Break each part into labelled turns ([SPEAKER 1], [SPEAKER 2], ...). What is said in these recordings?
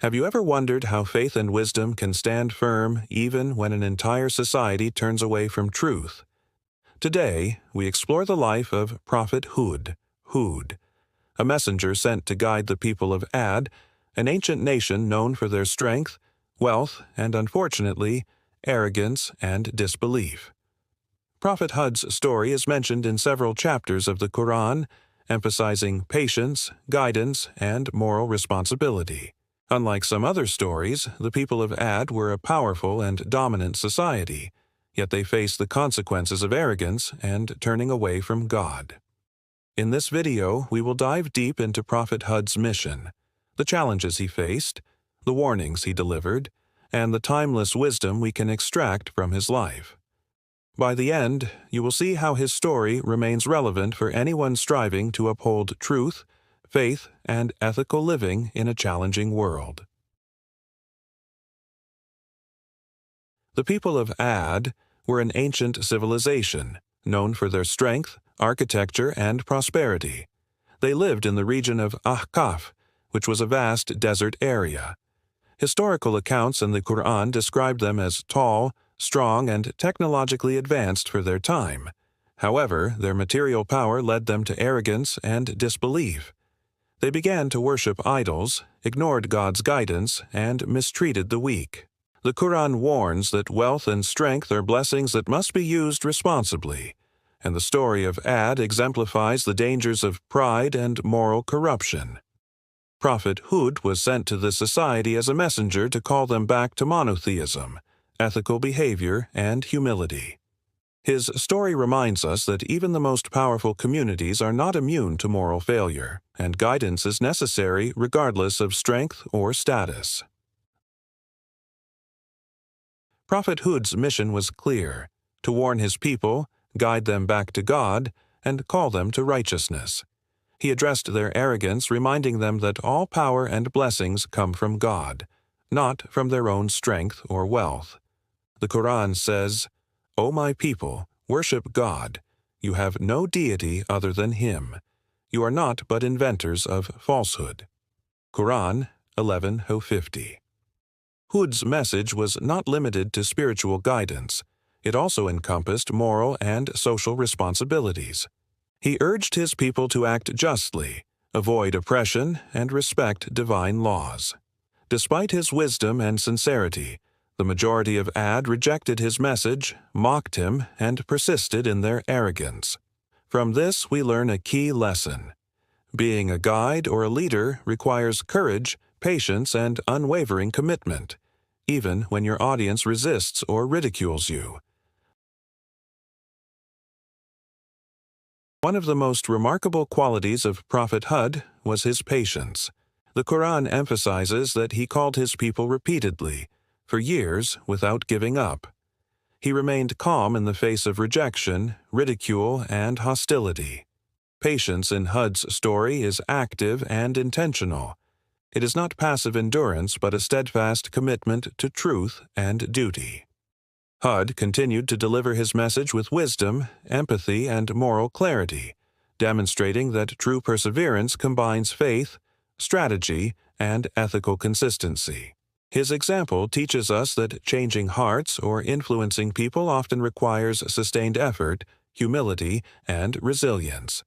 [SPEAKER 1] Have you ever wondered how faith and wisdom can stand firm even when an entire society turns away from truth? Today, we explore the life of Prophet Hud, a messenger sent to guide the people of Ad, an ancient nation known for their strength, wealth, and unfortunately, arrogance and disbelief. Prophet Hud's story is mentioned in several chapters of the Quran, emphasizing patience, guidance, and moral responsibility. Unlike some other stories, the people of Ad were a powerful and dominant society, yet they faced the consequences of arrogance and turning away from God. In this video, we will dive deep into Prophet Hud's mission, the challenges he faced, the warnings he delivered, and the timeless wisdom we can extract from his life. By the end, you will see how his story remains relevant for anyone striving to uphold truth, faith, and ethical living in a challenging world. The people of Ad were an ancient civilization, known for their strength, architecture, and prosperity. They lived in the region of Ahqaf, which was a vast desert area. Historical accounts in the Quran describe them as tall, strong, and technologically advanced for their time. However, their material power led them to arrogance and disbelief. They began to worship idols, ignored God's guidance, and mistreated the weak. The Quran warns that wealth and strength are blessings that must be used responsibly, and the story of Ad exemplifies the dangers of pride and moral corruption. Prophet Hud was sent to this society as a messenger to call them back to monotheism, ethical behavior, and humility. His story reminds us that even the most powerful communities are not immune to moral failure, and guidance is necessary regardless of strength or status. Prophet Hud's mission was clear: to warn his people, guide them back to God, and call them to righteousness. He addressed their arrogance, reminding them that all power and blessings come from God, not from their own strength or wealth. The Quran says, "O my people, worship God. You have no deity other than Him. You are not but inventors of falsehood." Quran 11:50. Hud's message was not limited to spiritual guidance. It also encompassed moral and social responsibilities. He urged his people to act justly, avoid oppression, and respect divine laws. Despite his wisdom and sincerity, the majority of Ad rejected his message, mocked him, and persisted in their arrogance. From this, we learn a key lesson. Being a guide or a leader requires courage, patience, and unwavering commitment, even when your audience resists or ridicules you. One of the most remarkable qualities of Prophet Hud was his patience. The Quran emphasizes that he called his people repeatedly, for years, without giving up. He remained calm in the face of rejection, ridicule, and hostility. Patience in Hud's story is active and intentional. It is not passive endurance, but a steadfast commitment to truth and duty. Hud continued to deliver his message with wisdom, empathy, and moral clarity, demonstrating that true perseverance combines faith, strategy, and ethical consistency. His example teaches us that changing hearts or influencing people often requires sustained effort, humility, and resilience.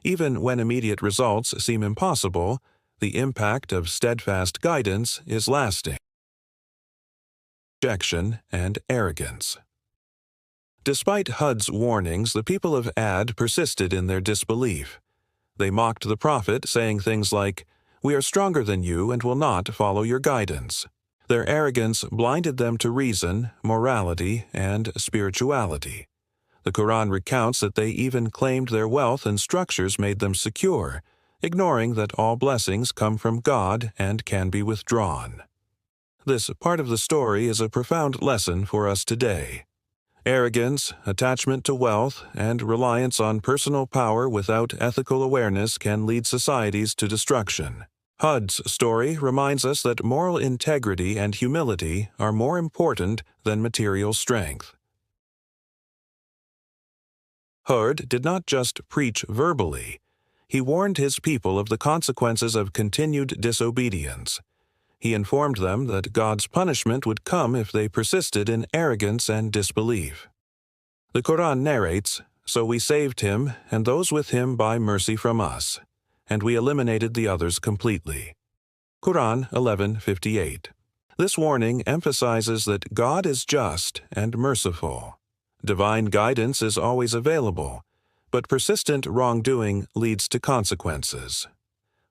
[SPEAKER 1] Even when immediate results seem impossible, the impact of steadfast guidance is lasting. Rejection and arrogance. Despite Hud's warnings, the people of Ad persisted in their disbelief. They mocked the prophet, saying things like, "We are stronger than you and will not follow your guidance." Their arrogance blinded them to reason, morality, and spirituality. The Quran recounts that they even claimed their wealth and structures made them secure, ignoring that all blessings come from God and can be withdrawn. This part of the story is a profound lesson for us today. Arrogance, attachment to wealth, and reliance on personal power without ethical awareness can lead societies to destruction. Hud's story reminds us that moral integrity and humility are more important than material strength. Hud did not just preach verbally. He warned his people of the consequences of continued disobedience. He informed them that God's punishment would come if they persisted in arrogance and disbelief. The Quran narrates, "So we saved him and those with him by mercy from us, and we eliminated the others completely." Quran 11:58. This warning emphasizes that God is just and merciful. Divine guidance is always available, but persistent wrongdoing leads to consequences.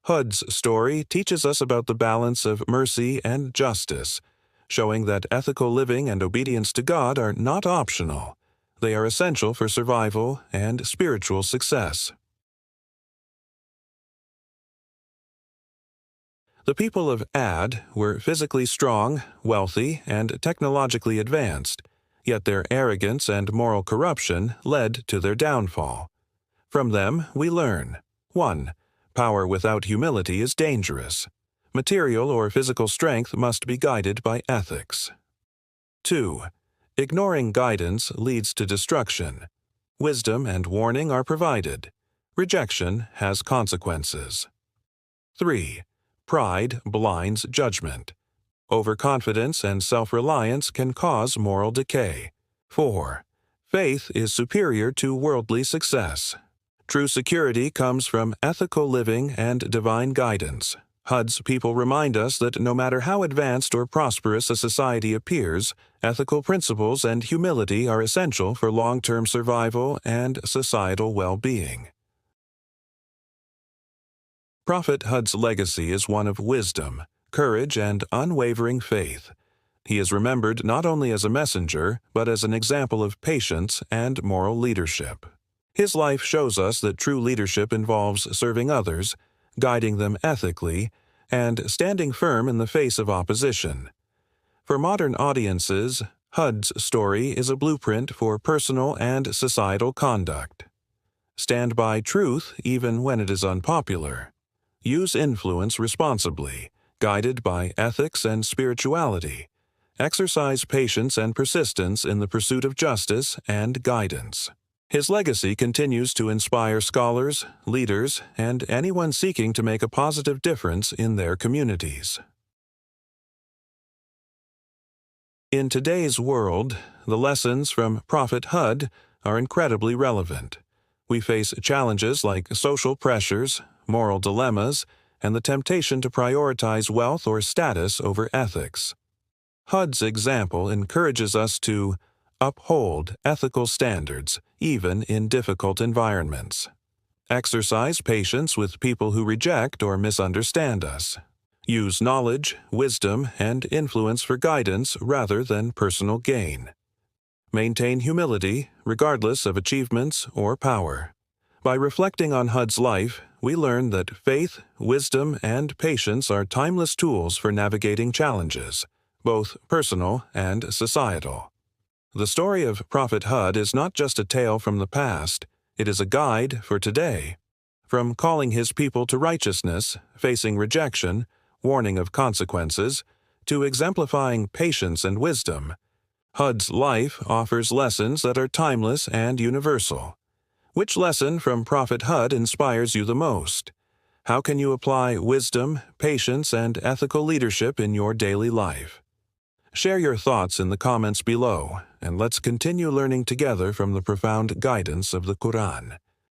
[SPEAKER 1] Hud's story teaches us about the balance of mercy and justice, showing that ethical living and obedience to God are not optional. They are essential for survival and spiritual success. The people of Ad were physically strong, wealthy, and technologically advanced, yet their arrogance and moral corruption led to their downfall. From them we learn: 1. Power without humility is dangerous. Material or physical strength must be guided by ethics. 2. Ignoring guidance leads to destruction. Wisdom and warning are provided. Rejection has consequences. 3. Pride blinds judgment. Overconfidence and self-reliance can cause moral decay. 4. Faith is superior to worldly success. True security comes from ethical living and divine guidance. Hud's people remind us that no matter how advanced or prosperous a society appears, ethical principles and humility are essential for long-term survival and societal well-being. Prophet Hud's legacy is one of wisdom, courage, and unwavering faith. He is remembered not only as a messenger, but as an example of patience and moral leadership. His life shows us that true leadership involves serving others, guiding them ethically, and standing firm in the face of opposition. For modern audiences, Hud's story is a blueprint for personal and societal conduct. Stand by truth even when it is unpopular. Use influence responsibly, guided by ethics and spirituality. Exercise patience and persistence in the pursuit of justice and guidance. His legacy continues to inspire scholars, leaders, and anyone seeking to make a positive difference in their communities. In today's world, the lessons from Prophet Hud are incredibly relevant. We face challenges like social pressures, moral dilemmas, and the temptation to prioritize wealth or status over ethics. Hud's example encourages us to uphold ethical standards, even in difficult environments. Exercise patience with people who reject or misunderstand us. Use knowledge, wisdom, and influence for guidance rather than personal gain. Maintain humility, regardless of achievements or power. By reflecting on Hud's life, we learn that faith, wisdom, and patience are timeless tools for navigating challenges, both personal and societal. The story of Prophet Hud is not just a tale from the past, it is a guide for today. From calling his people to righteousness, facing rejection, warning of consequences, to exemplifying patience and wisdom, Hud's life offers lessons that are timeless and universal. Which lesson from Prophet Hud inspires you the most? How can you apply wisdom, patience, and ethical leadership in your daily life? Share your thoughts in the comments below, and let's continue learning together from the profound guidance of the Quran.